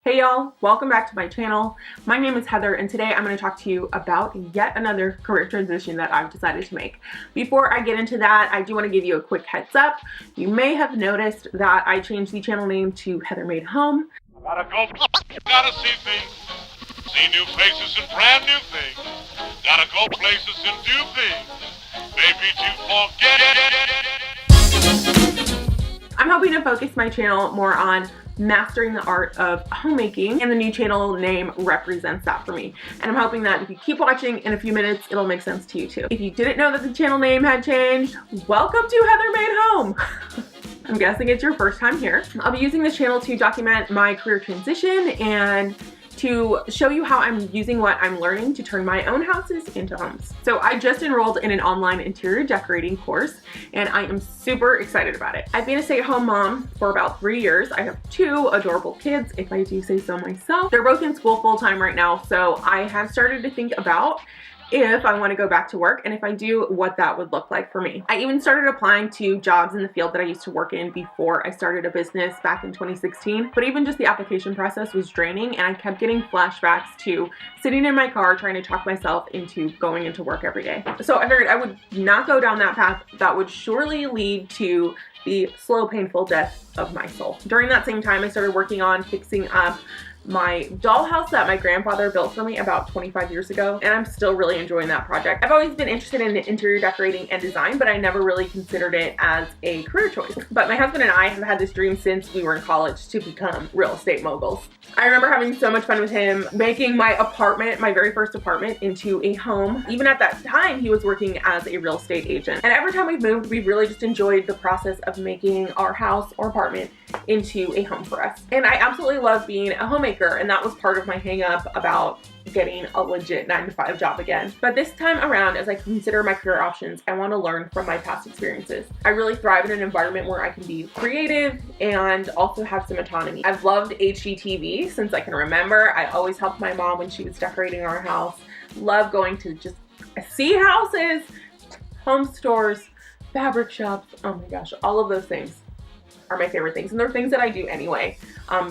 Hey y'all, welcome back to my channel. My name is Heather and today I'm going to talk to you about yet another career transition that I've decided to make. Before I get into that, I do want to give you a quick heads up. You may have noticed that I changed the channel name to Heather Made Home. Gotta see things, see new places and brand new things. Gotta go places and do things, maybe to forget. I'm hoping to focus my channel more on mastering the art of homemaking, and the new channel name represents that for me. And I'm hoping that if you keep watching, in a few minutes it'll make sense to you too. If you didn't know that the channel name had changed, welcome to Heather Made Home. I'm guessing it's your first time here. I'll be using this channel to document my career transition and to show you how I'm using what I'm learning to turn my own houses into homes. So I just enrolled in an online interior decorating course and I am super excited about it. I've been a stay-at-home mom for about 3 years. I have 2 adorable kids, if I do say so myself. They're both in school full-time right now, so I have started to think about if I want to go back to work, and if I do, what that would look like for me. I even started applying to jobs in the field that I used to work in before I started a business back in 2016, but even just the application process was draining and I kept getting flashbacks to sitting in my car trying to talk myself into going into work every day. So I figured I would not go down that path. That would surely lead to the slow, painful death of my soul. During that same time, I started working on fixing up my dollhouse that my grandfather built for me about 25 years ago, and I'm still really enjoying that project. I've always been interested in interior decorating and design, but I never really considered it as a career choice. But my husband and I have had this dream since we were in college to become real estate moguls. I remember having so much fun with him making my apartment, my very first apartment, into a home. Even at that time, he was working as a real estate agent. And every time we've moved, we've really just enjoyed the process of making our house or apartment into a home for us. And I absolutely love being a homemaker, and that was part of my hang up about getting a legit 9-to-5 job again. But this time around, as I consider my career options, I want to learn from my past experiences. I really thrive in an environment where I can be creative and also have some autonomy. I've loved HGTV since I can remember. I always helped my mom when she was decorating our house. Love going to just see houses, home stores, fabric shops. Oh my gosh, all of those things are my favorite things, and they're things that I do anyway,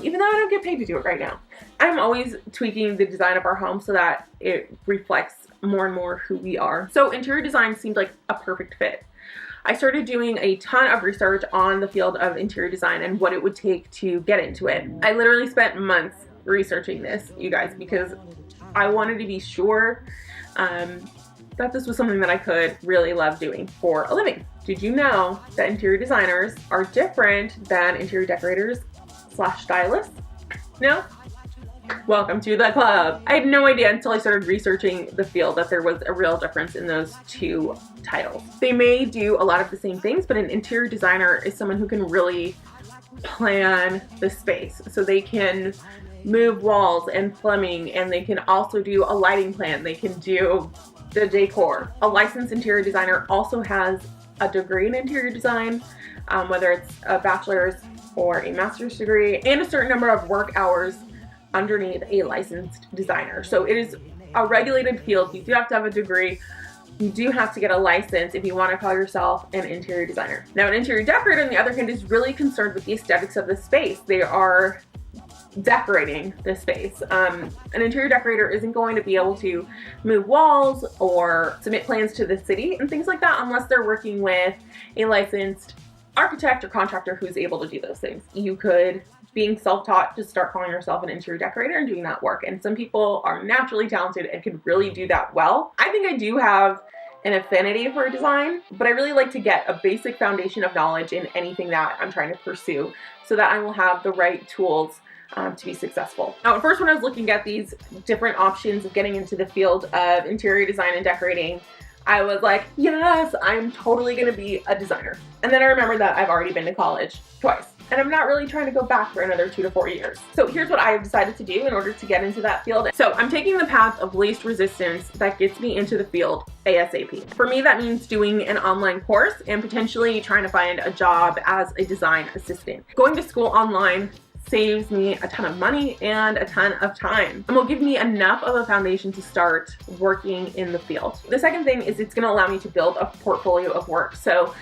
even though I don't get paid to do it right now. I'm always tweaking the design of our home so that it reflects more and more who we are. So interior design seemed like a perfect fit. I started doing a ton of research on the field of interior design and what it would take to get into it. I literally spent months researching this, you guys, because I wanted to be sure that this was something that I could really love doing for a living. Did you know that interior designers are different than interior decorators / stylists? No? Welcome to the club. I had no idea until I started researching the field that there was a real difference in those two titles. They may do a lot of the same things, but an interior designer is someone who can really plan the space. So they can move walls and plumbing, and they can also do a lighting plan. They can do the decor. A licensed interior designer also has a degree in interior design, whether it's a bachelor's or a master's degree, and a certain number of work hours underneath a licensed designer. So it is a regulated field. You do have to have a degree. You do have to get a license if you want to call yourself an interior designer. Now, an interior decorator, on the other hand, is really concerned with the aesthetics of the space. They are decorating the space. An interior decorator isn't going to be able to move walls or submit plans to the city and things like that unless they're working with a licensed architect or contractor who's able to do those things. You could, being self-taught, just start calling yourself an interior decorator and doing that work. And some people are naturally talented and can really do that well. I think I do have an affinity for design, but I really like to get a basic foundation of knowledge in anything that I'm trying to pursue so that I will have the right tools to be successful. Now, at first, when I was looking at these different options of getting into the field of interior design and decorating, I was like, yes, I'm totally gonna be a designer. And then I remembered that I've already been to college twice, and I'm not really trying to go back for another 2 to 4 years. So here's what I have decided to do in order to get into that field. So I'm taking the path of least resistance that gets me into the field ASAP. For me, that means doing an online course and potentially trying to find a job as a design assistant. Going to school online saves me a ton of money and a ton of time, and will give me enough of a foundation to start working in the field. The second thing is it's going to allow me to build a portfolio of work. So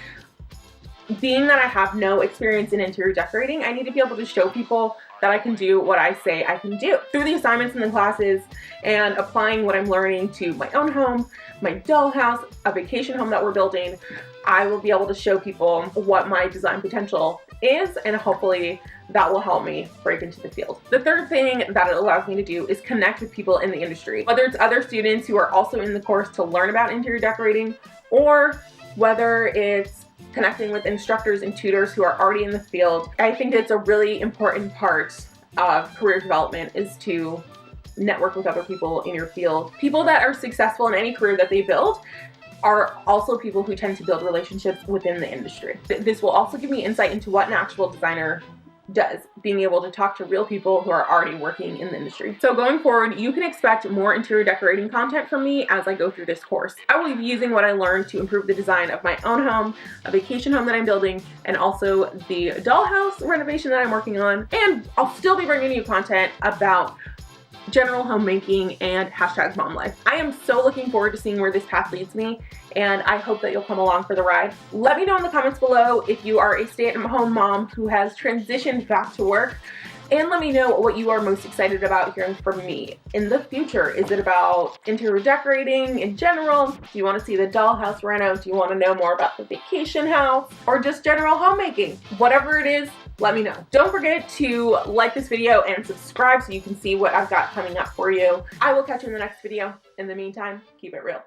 being that I have no experience in interior decorating, I need to be able to show people that I can do what I say I can do. Through the assignments in the classes and applying what I'm learning to my own home, my dollhouse, a vacation home that we're building, I will be able to show people what my design potential is, and hopefully that will help me break into the field. The third thing that it allows me to do is connect with people in the industry, whether it's other students who are also in the course to learn about interior decorating, or whether it's connecting with instructors and tutors who are already in the field. I think it's a really important part of career development is to network with other people in your field. People that are successful in any career that they build are also people who tend to build relationships within the industry. This will also give me insight into what an actual designer does, being able to talk to real people who are already working in the industry. So going forward, you can expect more interior decorating content from me as I go through this course. I will be using what I learned to improve the design of my own home, a vacation home that I'm building, and also the dollhouse renovation that I'm working on. And I'll still be bringing you content about general homemaking and #momlife. I am so looking forward to seeing where this path leads me, and I hope that you'll come along for the ride. Let me know in the comments below if you are a stay-at-home mom who has transitioned back to work, and let me know what you are most excited about hearing from me in the future. Is it about interior decorating in general? Do you want to see the dollhouse reno? Do you want to know more about the vacation house? Or just general homemaking? Whatever it is, let me know. Don't forget to like this video and subscribe so you can see what I've got coming up for you. I will catch you in the next video. In the meantime, keep it real.